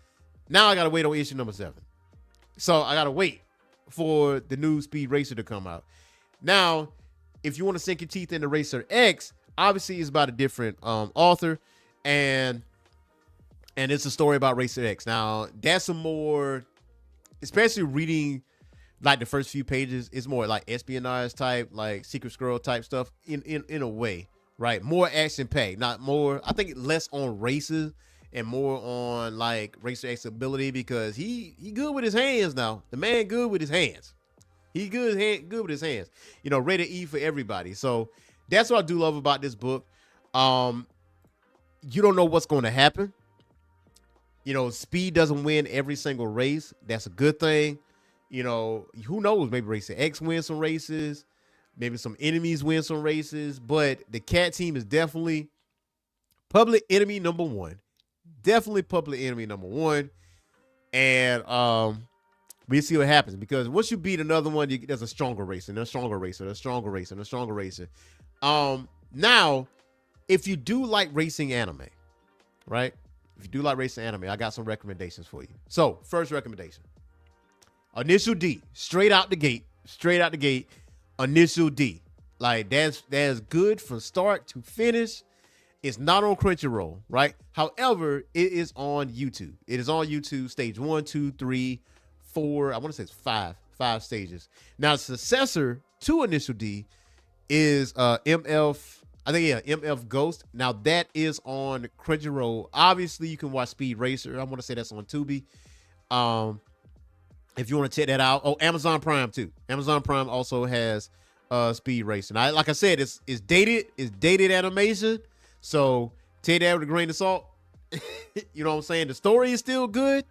[SPEAKER 1] now I gotta wait on issue number 7. So I gotta wait for the new Speed Racer to come out. Now, if you want to sink your teeth into Racer X, obviously it's about a different author, and it's a story about Racer X. Now, that's a more, especially reading like the first few pages, it's more like espionage type, like Secret Scroll type stuff in a way. Right, more action packed, not more. I think less on races and more on like Racer X ability, because he good with his hands now. The man good with his hands. He good with his hands. Rated E for everybody. So that's what I do love about this book. You don't know what's going to happen. Speed doesn't win every single race. That's a good thing. Who knows? Maybe Racer X wins some races. Maybe some enemies win some races, but the cat team is definitely public enemy number one. Definitely public enemy number one. And we see what happens, because once you beat another one, there's a stronger racer, and a stronger racer, a stronger racer, and a stronger racer. Now, if you do like racing anime, right? If you do like racing anime, I got some recommendations for you. So, first recommendation. Initial D. Straight out the gate. Initial D. Like, that's good from start to finish. It's not on Crunchyroll, right? However, it is on YouTube. It is on YouTube, stage 1, 2, 3, 4. I want to say it's five stages. Now, the successor to Initial D is MF Ghost. Now, that is on Crunchyroll. Obviously, you can watch Speed Racer. I want to say that's on Tubi. If you want to check that out. Oh, Amazon Prime too. Amazon Prime also has Speed Racer. Now, like I said, it's dated. It's dated animation. So take that with a grain of salt. You know what I'm saying? The story is still good.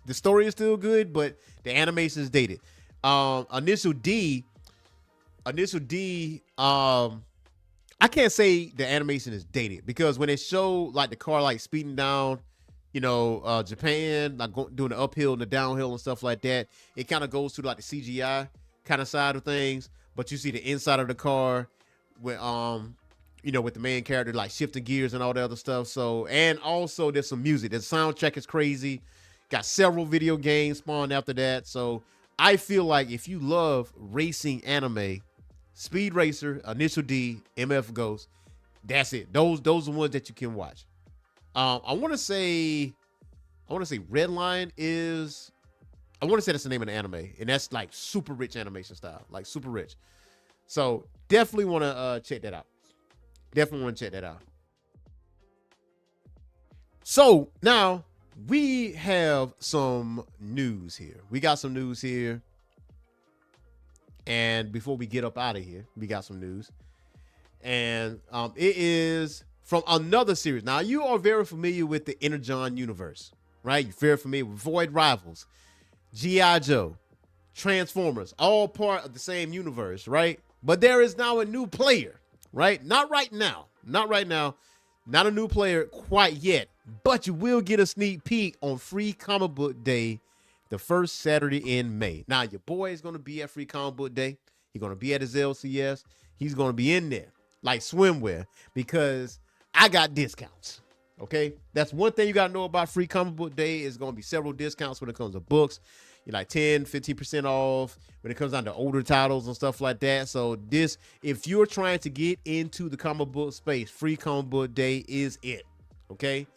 [SPEAKER 1] But the animation is dated. Initial D. I can't say the animation is dated because when they show like the car like speeding down, Japan, like doing the uphill and the downhill and stuff like that, it kind of goes to like the CGI kind of side of things. But you see the inside of the car with with the main character like shifting gears and all the other stuff. So, and also there's some music. The soundtrack is crazy. Got several video games spawned after that. So I feel like if you love racing anime, Speed Racer, Initial D, MF Ghost, that's it. Those are the ones that you can watch. I want to say Redline is, I want to say that's the name of the anime, and that's like super rich animation style, like super rich. So definitely want to check that out. So now we have some news here. And before we get up out of here, we got some news. And it is from another series. Now, you are very familiar with the Energon universe, right? You're very familiar with Void Rivals, G.I. Joe, Transformers, all part of the same universe, right? But there is now a new player, right? Not right now. Not a new player quite yet. But you will get a sneak peek on Free Comic Book Day, the first Saturday in May. Now, your boy is going to be at Free Comic Book Day. He's going to be at his LCS. He's going to be in there like swimwear because I got discounts. Okay, that's one thing you got to know about Free Comic Book Day. Is going to be several discounts when it comes to books. You're like 10-15% off when it comes down to older titles and stuff like that. So this, if you're trying to get into the comic book space, Free Comic Book Day is it. Okay,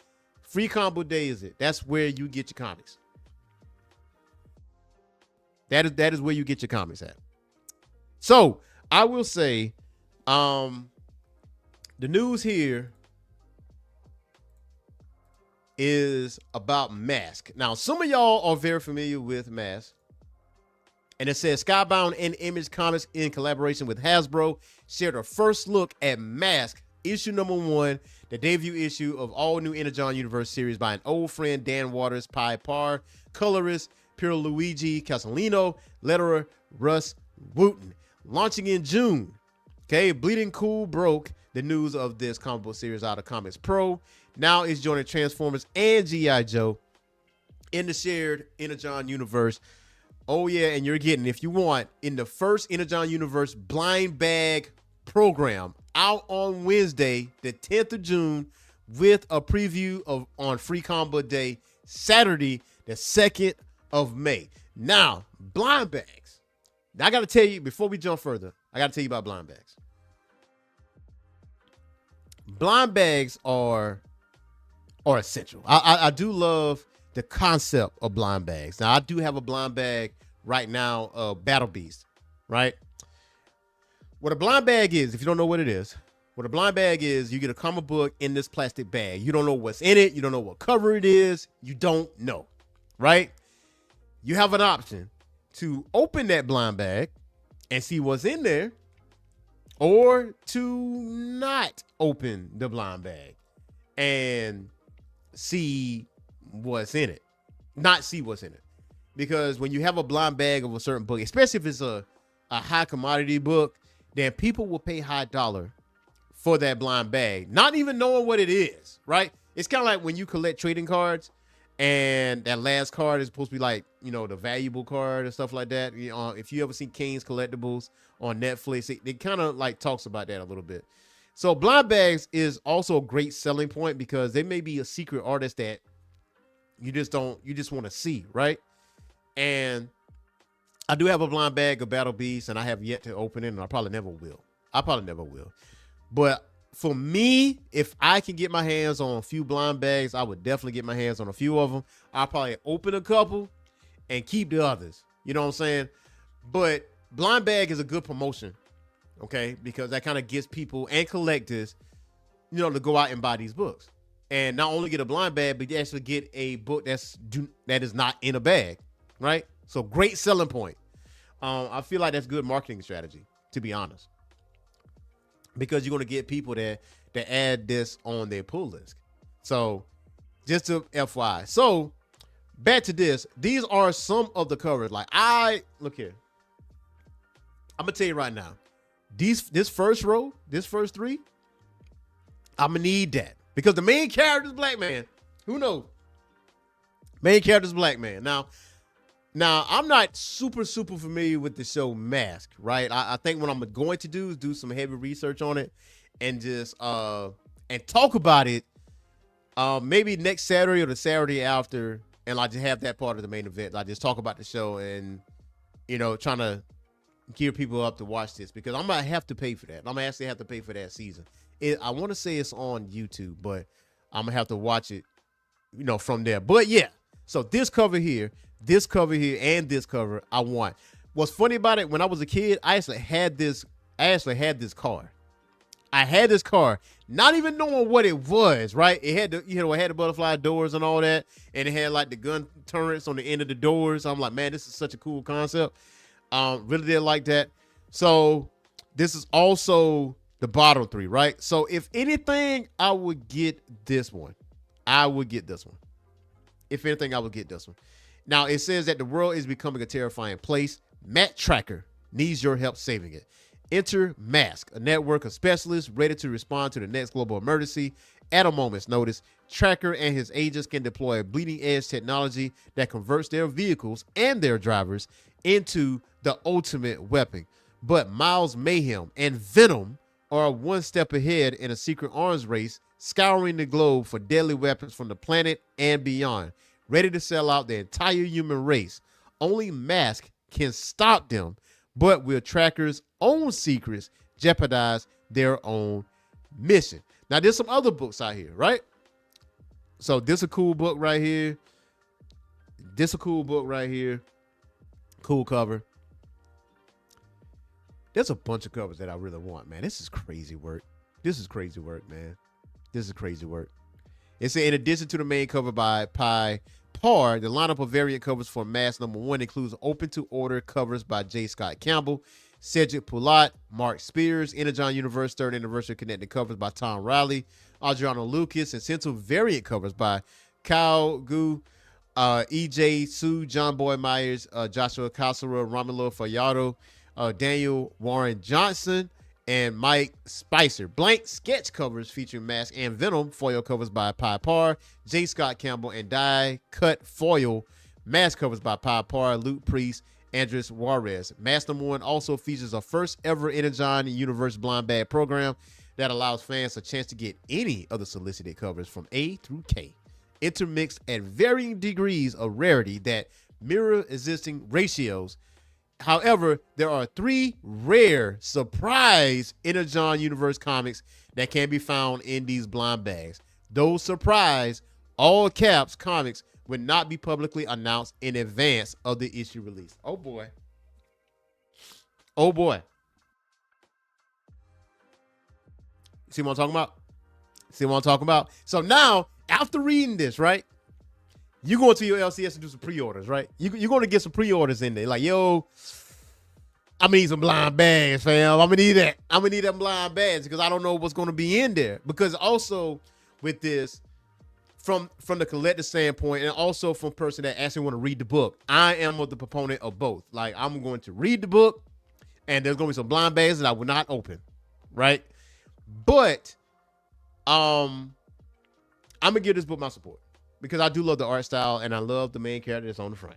[SPEAKER 1] Free Comic Book Day is it. That's where you get your comics. That is where you get your comics at. So I will say, the news here is about M.A.S.K. Now, some of y'all are very familiar with M.A.S.K. And it says Skybound and Image Comics in collaboration with Hasbro shared a first look at M.A.S.K. issue number 1, the debut issue of all new Energon Universe series by an old friend, Dan Waters, Pi Par, colorist, Pierluigi Castellino, letterer, Russ Wooten. Launching in June. Okay, Bleeding Cool broke the news of this comic book series out of Comics Pro. Now it's joining Transformers and G.I. Joe in the shared Energon universe. Oh yeah, and you're getting, if you want, in the first Energon universe blind bag program out on Wednesday, the 10th of June, with a preview of on Free Comic Book Day, Saturday, the 2nd of May. Now, blind bags. Now, I got to tell you, before we jump further, I got to tell you about blind bags. Blind bags are essential. I do love the concept of blind bags. Now, I do have a blind bag right now, Battle Beast, right? What a blind bag is, if you don't know what it is, what a blind bag is, you get a comic book in this plastic bag. You don't know what's in it. You don't know what cover it is. You don't know, right? You have an option to open that blind bag and see what's in there, or to not open the blind bag and see what's in it. Not see what's in it. Because when you have a blind bag of a certain book, especially if it's a high commodity book, then people will pay high dollar for that blind bag, not even knowing what it is, right? It's kind of like when you collect trading cards and that last card is supposed to be like, the valuable card and stuff like that. If you ever seen Kane's Collectibles on Netflix, it kind of like talks about that a little bit. So blind bags is also a great selling point because they may be a secret artist that you just want to see, right? And I do have a blind bag of Battle Beast, and I have yet to open it, and I probably never will. But for me, if I can get my hands on a few blind bags, I would definitely get my hands on a few of them. I'll probably open a couple and keep the others. You know what I'm saying? But blind bag is a good promotion, okay? Because that kind of gets people and collectors, to go out and buy these books. And not only get a blind bag, but you actually get a book that is not in a bag, right? So great selling point. I feel like that's good marketing strategy, to be honest. Because you're going to get people that add this on their pull list. So just to FYI. So back to this. These are some of the covers. Like look here. I'm going to tell you right now. This first row, this first three, I'm going to need that. Because the main character is black man. Who knows? Main character is black man. Now, I'm not super familiar with the show M.A.S.K, right? I think what I'm going to do is do some heavy research on it and just and talk about it maybe next Saturday or the Saturday after, and I just have that part of the main event. I just talk about the show and, trying to gear people up to watch this because I'm going to have to pay for that. I'm going to actually have to pay for that season. I want to say it's on YouTube, but I'm going to have to watch it, from there. But yeah, so this cover here, and this cover I want. What's funny about it, when I was a kid, I actually had this car. I had this car, not even knowing what it was, right? It had it had the butterfly doors and all that, and it had like the gun turrets on the end of the doors. I'm like, man, this is such a cool concept. Really did like that. So this is also the bottom three, right? So if anything, I would get this one. If anything, I would get this one. Now, it says that the world is becoming a terrifying place. Mat Tracker needs your help saving it. Enter M.A.S.K, a network of specialists ready to respond to the next global emergency at a moment's notice. Tracker and his agents can deploy bleeding-edge technology that converts their vehicles and their drivers into the ultimate weapon. But Miles Mayhem and Venom are one step ahead in a secret arms race, scouring the globe for deadly weapons from the planet and beyond. Ready to sell out the entire human race. Only M.A.S.K can stop them, but will Tracker's own secrets jeopardize their own mission? Now, there's some other books out here, right? So this a cool book right here. Cool cover. There's a bunch of covers that I really want, man. This is crazy work, man. It said, in addition to the main cover by Pi Par, the lineup of variant covers for M.A.S.K #1 includes open to order covers by J. Scott Campbell, Cedric Poulat, Mark Spears, Energon Universe 3rd Anniversary Connected covers by Tom Riley, Adriano Lucas, and Central variant covers by Kyle Gu, E.J. Sue, John Boy Myers, Joshua Casera, Romulo Fajardo, Daniel Warren Johnson, and Mike Spicer. Blank sketch covers featuring M.A.S.K and Venom, foil covers by Pi Par, J. Scott Campbell, and die cut foil M.A.S.K covers by Pi Par, Luke Priest, Andres Juarez. M.A.S.K #1 also features a first ever Energon Universe blind bag program that allows fans a chance to get any of the solicited covers from A through K, intermixed at varying degrees of rarity that mirror existing ratios. However, there are 3 rare surprise Energon Universe comics that can be found in these blind bags. Those surprise, all caps comics would not be publicly announced in advance of the issue release. Oh boy. See what I'm talking about? So now, after reading this, right? You go into your LCS and do some pre-orders, right? You're going to get some pre-orders in there. Like, yo, I'm going to need some blind bags, fam. I'm going to need that. I'm going to need them blind bags because I don't know what's going to be in there. Because also with this, from the collector standpoint and also from person that actually want to read the book, I am the proponent of both. Like, I'm going to read the book and there's going to be some blind bags that I will not open, right? But I'm going to give this book my support. Because I do love the art style and I love the main character that's on the front.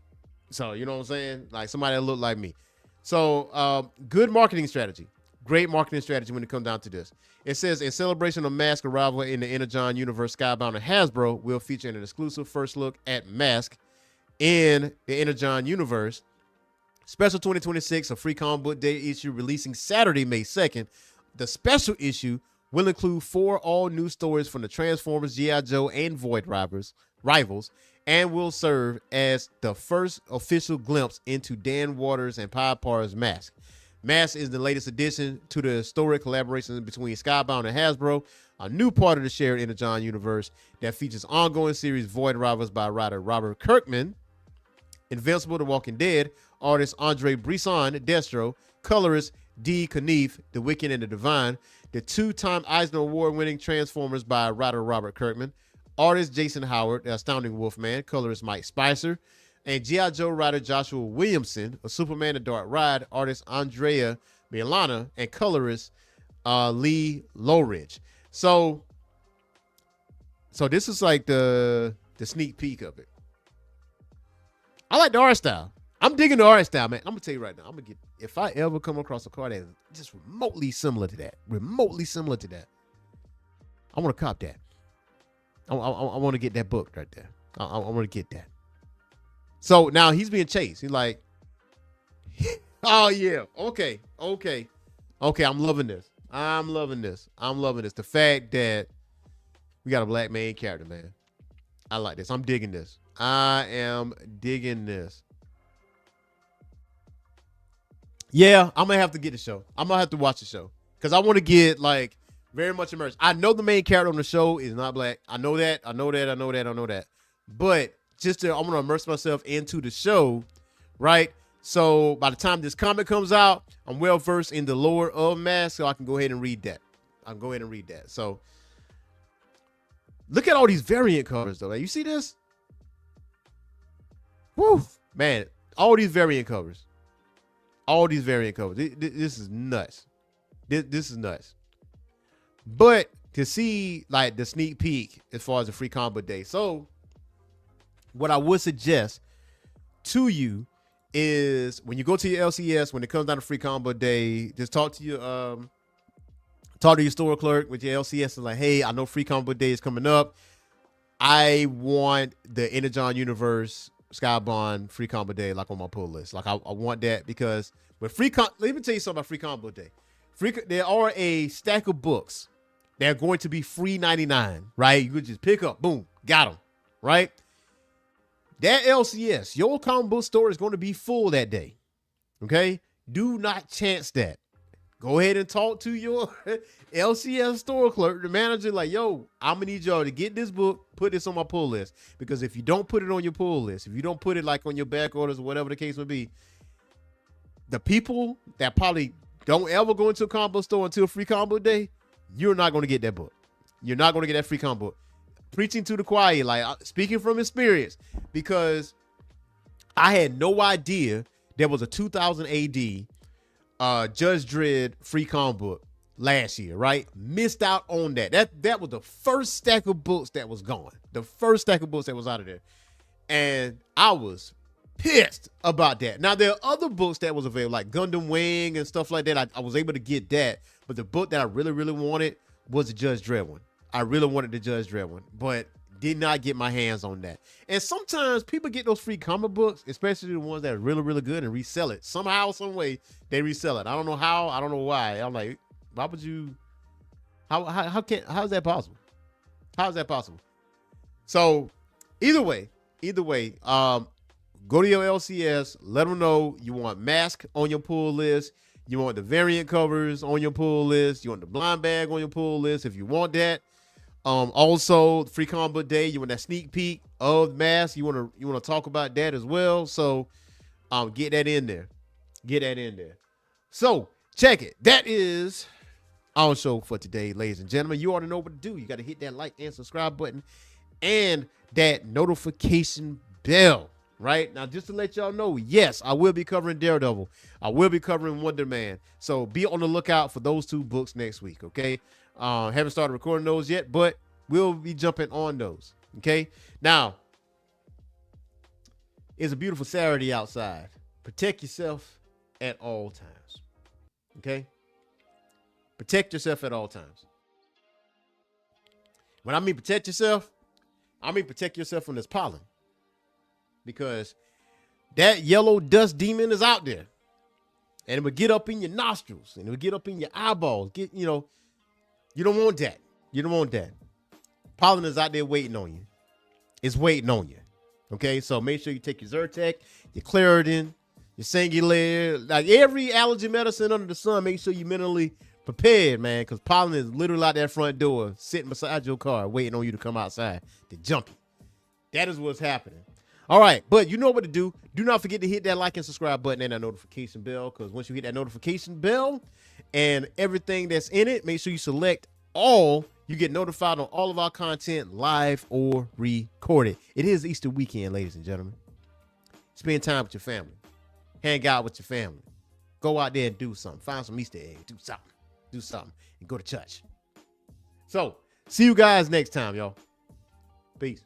[SPEAKER 1] So, you know what I'm saying? Like somebody that look like me. So, good marketing strategy. Great marketing strategy when it comes down to this. It says, in celebration of M.A.S.K arrival in the Energon universe, Skybound and Hasbro will feature an exclusive first look at M.A.S.K in the Energon universe. Special 2026, a free comic book day issue releasing Saturday, May 2nd. The special issue will include 4 all-new stories from the Transformers, G.I. Joe, and Void Rivals, and will serve as the first official glimpse into Dan Waters and Pied Parr's M.A.S.K. M.A.S.K is the latest addition to the historic collaboration between Skybound and Hasbro, a new part of the shared Energon universe that features ongoing series Void Rivals by writer Robert Kirkman, Invincible: The Walking Dead, artist Andre Brisson, Destro, colorist D. Knief, The Wicked and the Divine, the 2-time Eisner Award-winning Transformers by writer Robert Kirkman, artist Jason Howard, The Astounding Wolfman, colorist Mike Spicer, and G.I. Joe writer Joshua Williamson, A Superman: The Dark Ride, artist Andrea Milana, and colorist Lee Lowridge. So this is like the sneak peek of it. I like the art style. I'm digging the art style, man. I'm gonna tell you right now. If I ever come across a car that's just remotely similar to that, I want to cop that. I want to get that book right there. I want to get that. So now he's being chased. He's like, oh yeah, okay. I'm loving this. The fact that we got a black main character, man. I like this. I'm digging this. I am digging this. Yeah, I'm gonna have to get the show. I'm gonna have to watch the show because I want to get like very much immersed. I know the main character on the show is not black. I know that. But I'm gonna immerse myself into the show, right? So by the time this comic comes out, I'm well versed in the lore of M.A.S.K, so I can go ahead and read that. So look at all these variant covers, though. You see this? Woo, man! All these variant covers. This is nuts. This is nuts. But to see like the sneak peek as far as the free comic day. So what I would suggest to you is when you go to your LCS, when it comes down to free comic day, just talk to your store clerk with your LCS and like, hey, I know free comic day is coming up. I want the Energon Universe Skybound free comic day like on my pull list. Like I want that because with let me tell you something about free comic day. There are a stack of books that are going to be free 99, right? You could just pick up, boom, got them, right? That LCS, your comic book store is going to be full that day. Okay? Do not chance that. Go ahead and talk to your LCS store clerk, the manager, like, yo, I'm going to need y'all to get this book, put this on my pull list. Because if you don't put it on your pull list, if you don't put it like on your back orders or whatever the case may be, the people that probably don't ever go into a comic book store until free comic book day, you're not going to get that book. You're not going to get that free comic book. Preaching to the choir, like speaking from experience, because I had no idea there was a 2000 AD Judge Dredd free comic book last year, right? Missed out on that. That was the first stack of books that was gone. The first stack of books that was out of there. And I was pissed about that. Now, there are other books that was available, like Gundam Wing and stuff like that. I was able to get that. But the book that I really, really wanted was the Judge Dredd one. I really wanted the Judge Dredd one, but did not get my hands on that. And sometimes people get those free comic books, especially the ones that are really, really good, and resell it. Somehow, some way, they resell it. I don't know how. I don't know why. I'm like, why would you? How is that possible? How is that possible? So either way, go to your LCS. Let them know you want M.A.S.K on your pull list. You want the variant covers on your pull list. You want the blind bag on your pull list. If you want that. Also free comic book day, you want that sneak peek of M.A.S.K. You want to talk about that as well. So get that in there. So check it. That is our show for today, ladies and gentlemen. You already know what to do. You got to hit that like and subscribe button and that notification bell. Right now, just to let y'all know, yes, I will be covering Daredevil. I will be covering Wonder Man. So be on the lookout for those 2 books next week. Okay. Haven't started recording those yet, but we'll be jumping on those. Okay. Now, it's a beautiful Saturday outside. Protect yourself at all times. Okay. Protect yourself at all times. When I mean protect yourself, I mean protect yourself from this pollen. Because that yellow dust demon is out there. And it would get up in your nostrils. And it would get up in your eyeballs. You don't want that. You don't want that. Pollen is out there waiting on you. It's waiting on you. Okay, so make sure you take your Zyrtec, your Claritin, your Singulair, like every allergy medicine under the sun. Make sure you mentally prepared, man, because pollen is literally out that front door, sitting beside your car, waiting on you to come outside to jump you. That is what's happening. All right, but you know what to do. Do not forget to hit that like and subscribe button and that notification bell, because once you hit that notification bell and everything that's in it, make sure you select all. You get notified on all of our content, live or recorded. It is Easter weekend, ladies and gentlemen. Spend time with your family. Hang out with your family. Go out there and do something. Find some Easter eggs. Do something. Do something. And go to church. So, see you guys next time, y'all. Peace.